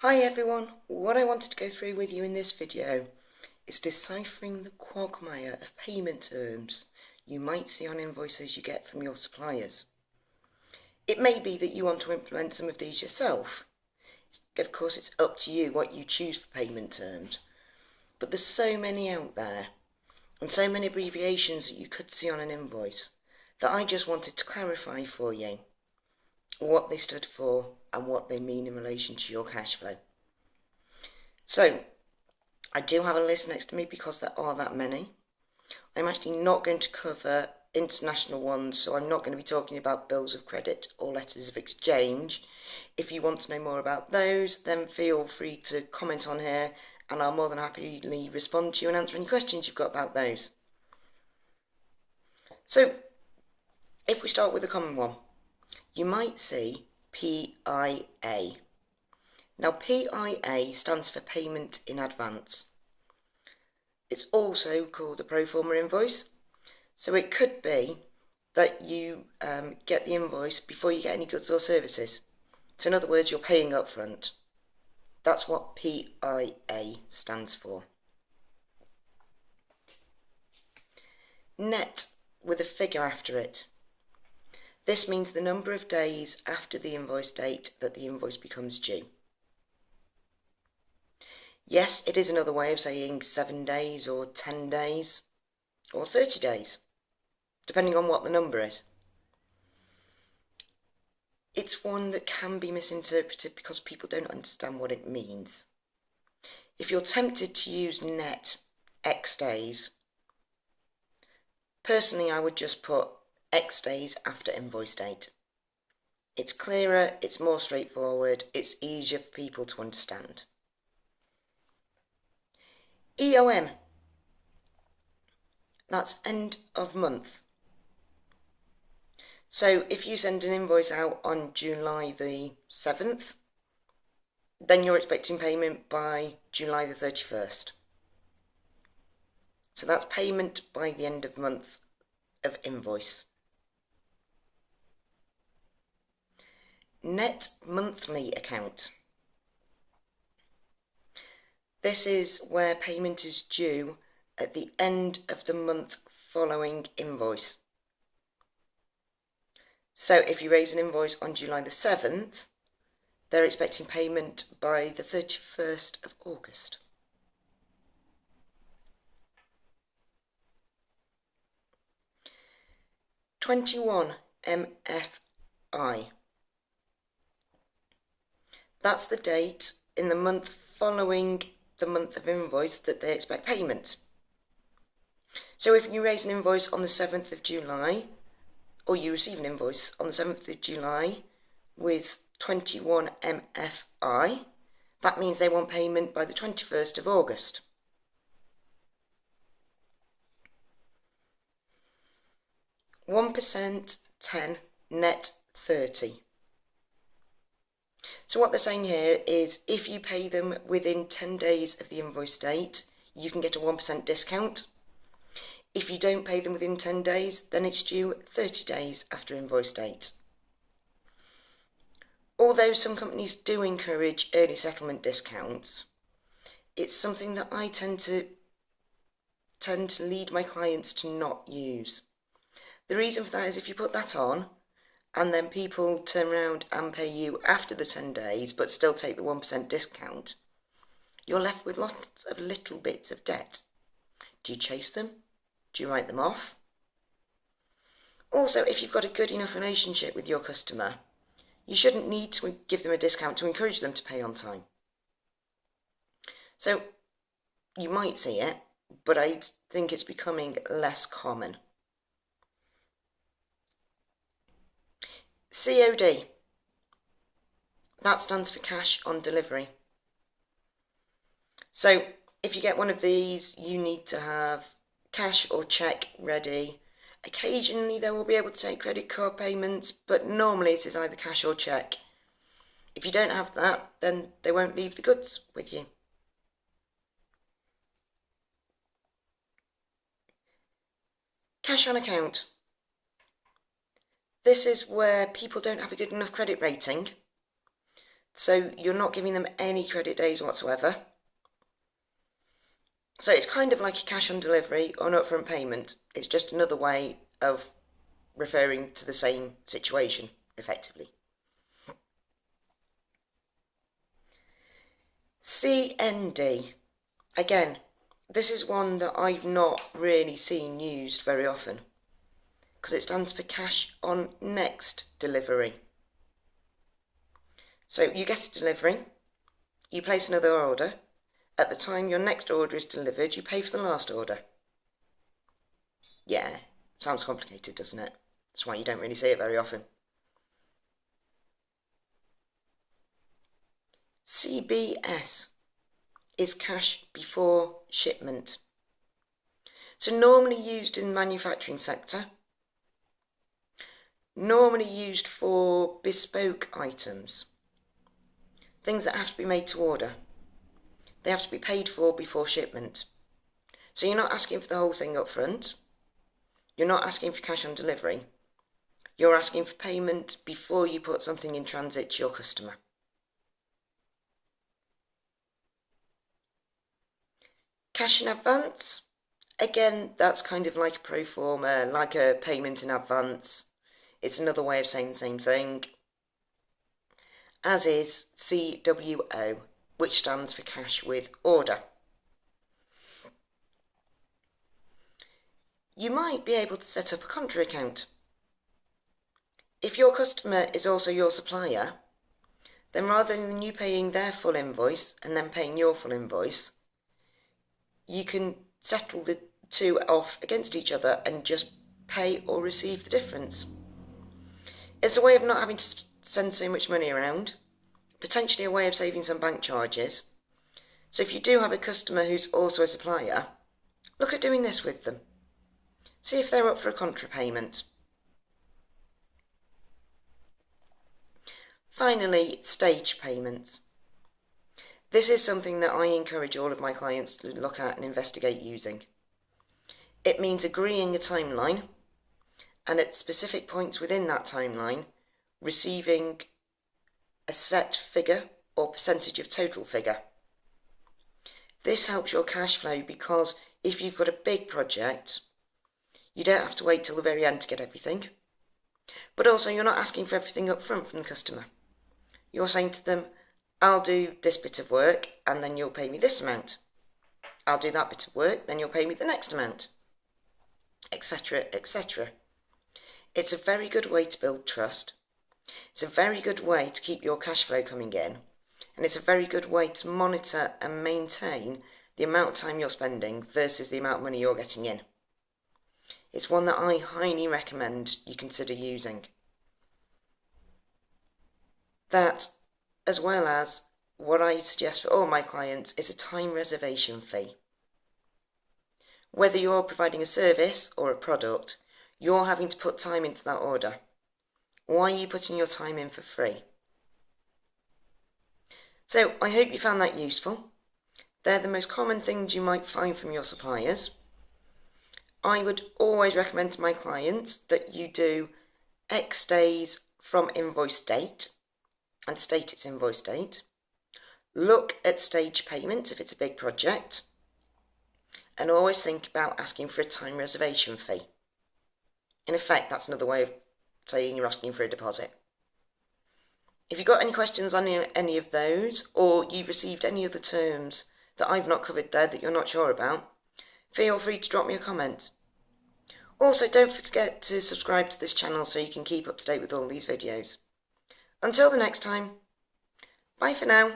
Hi everyone, what I wanted to go through with you in this video is deciphering the quagmire of payment terms you might see on invoices you get from your suppliers. It may be that you want to implement some of these yourself. Of course, it's up to you what you choose for payment terms, but there's so many out there and so many abbreviations that you could see on an invoice that I just wanted to clarify for you what they stood for and what they mean in relation to your cash flow. So, I do have a list next to me because there are that many. I'm actually not going to cover international ones, so I'm not going to be talking about bills of credit or letters of exchange. If you want to know more about those, then feel free to comment on here and I'll more than happily respond to you and answer any questions you've got about those. So, if we start with a common one, you might see PIA. Now, PIA stands for Payment in Advance. It's also called a pro forma invoice, so it could be that you get the invoice before you get any goods or services. So in other words, you're paying up front. That's what PIA stands for. Net with a figure after it. This means the number of days after the invoice date that the invoice becomes due. Yes, it is another way of saying 7 days or 10 days or 30 days, depending on what the number is. It's one that can be misinterpreted because people don't understand what it means. If you're tempted to use net X days, personally I would just put X days after invoice date. It's clearer, it's more straightforward, it's easier for people to understand. EOM, that's end of month. So if you send an invoice out on July the 7th, then you're expecting payment by July the 31st. So that's payment by the end of month of invoice. Net monthly account. This is where payment is due at the end of the month following invoice. So if you raise an invoice on July the 7th, they're expecting payment by the 31st of August. MFI. That's the date in the month following the month of invoice that they expect payment. So if you raise an invoice on the 7th of July, or you receive an invoice on the 7th of July with 21 MFI, that means they want payment by the 21st of August. %, 10, net 30. So what they're saying here is if you pay them within 10 days of the invoice date, you can get a 1% discount. If you don't pay them within 10 days, then it's due 30 days after invoice date. Although some companies do encourage early settlement discounts, it's something that I tend to lead my clients to not use. The reason for that is if you put that on, and then people turn around and pay you after the 10 days, but still take the 1% discount, you're left with lots of little bits of debt. Do you chase them? Do you write them off? Also, if you've got a good enough relationship with your customer, you shouldn't need to give them a discount to encourage them to pay on time. So, you might see it, but I think it's becoming less common. COD. That stands for cash on delivery. So, if you get one of these, you need to have cash or cheque ready. Occasionally they will be able to take credit card payments, but normally it is either cash or cheque. If you don't have that, then they won't leave the goods with you. Cash on account. This is where people don't have a good enough credit rating, So you're not giving them any credit days whatsoever. So it's kind of like a cash on delivery or an upfront payment. It's just another way of referring to the same situation, effectively. CND. Again, this is one that I've not really seen used very often, because it stands for cash on next delivery. So you get a delivery, you place another order. At the time your next order is delivered, you pay for the last order. Yeah, sounds complicated, doesn't it? That's why you don't really see it very often. CBS is cash before shipment. So normally used in the manufacturing sector, normally used for bespoke items, things that have to be made to order. They have to be paid for before shipment. So you're not asking for the whole thing up front. You're not asking for cash on delivery. You're asking for payment before you put something in transit to your customer. Cash in advance. Again, that's kind of like a pro forma, like a payment in advance. It's another way of saying the same thing. As is CWO, which stands for cash with order. You might be able to set up a Contra account. If your customer is also your supplier, then rather than you paying their full invoice and then paying your full invoice, you can settle the two off against each other and just pay or receive the difference. It's a way of not having to send so much money around, potentially a way of saving some bank charges. So if you do have a customer who's also a supplier, look at doing this with them. See if they're up for a contra payment. Finally, stage payments. This is something that I encourage all of my clients to look at and investigate using. It means agreeing a timeline, and at specific points within that timeline, receiving a set figure or percentage of total figure. This helps your cash flow because if you've got a big project, you don't have to wait till the very end to get everything. But also you're not asking for everything up front from the customer. You're saying to them, I'll do this bit of work and then you'll pay me this amount. I'll do that bit of work, then you'll pay me the next amount, etc., etc. It's a very good way to build trust. It's a very good way to keep your cash flow coming in, and it's a very good way to monitor and maintain the amount of time you're spending versus the amount of money you're getting in. It's one that I highly recommend you consider using. That, as well as what I suggest for all my clients, is a time reservation fee. Whether you're providing a service or a product, you're having to put time into that order. Why are you putting your time in for free? So I hope you found that useful. They're the most common things you might find from your suppliers. I would always recommend to my clients that you do X days from invoice date and state its invoice date. Look at stage payments if it's a big project, and always think about asking for a time reservation fee. In effect, that's another way of saying you're asking for a deposit. If you've got any questions on any of those, or you've received any other terms that I've not covered there that you're not sure about, feel free to drop me a comment. Also, don't forget to subscribe to this channel so you can keep up to date with all these videos. Until the next time, bye for now.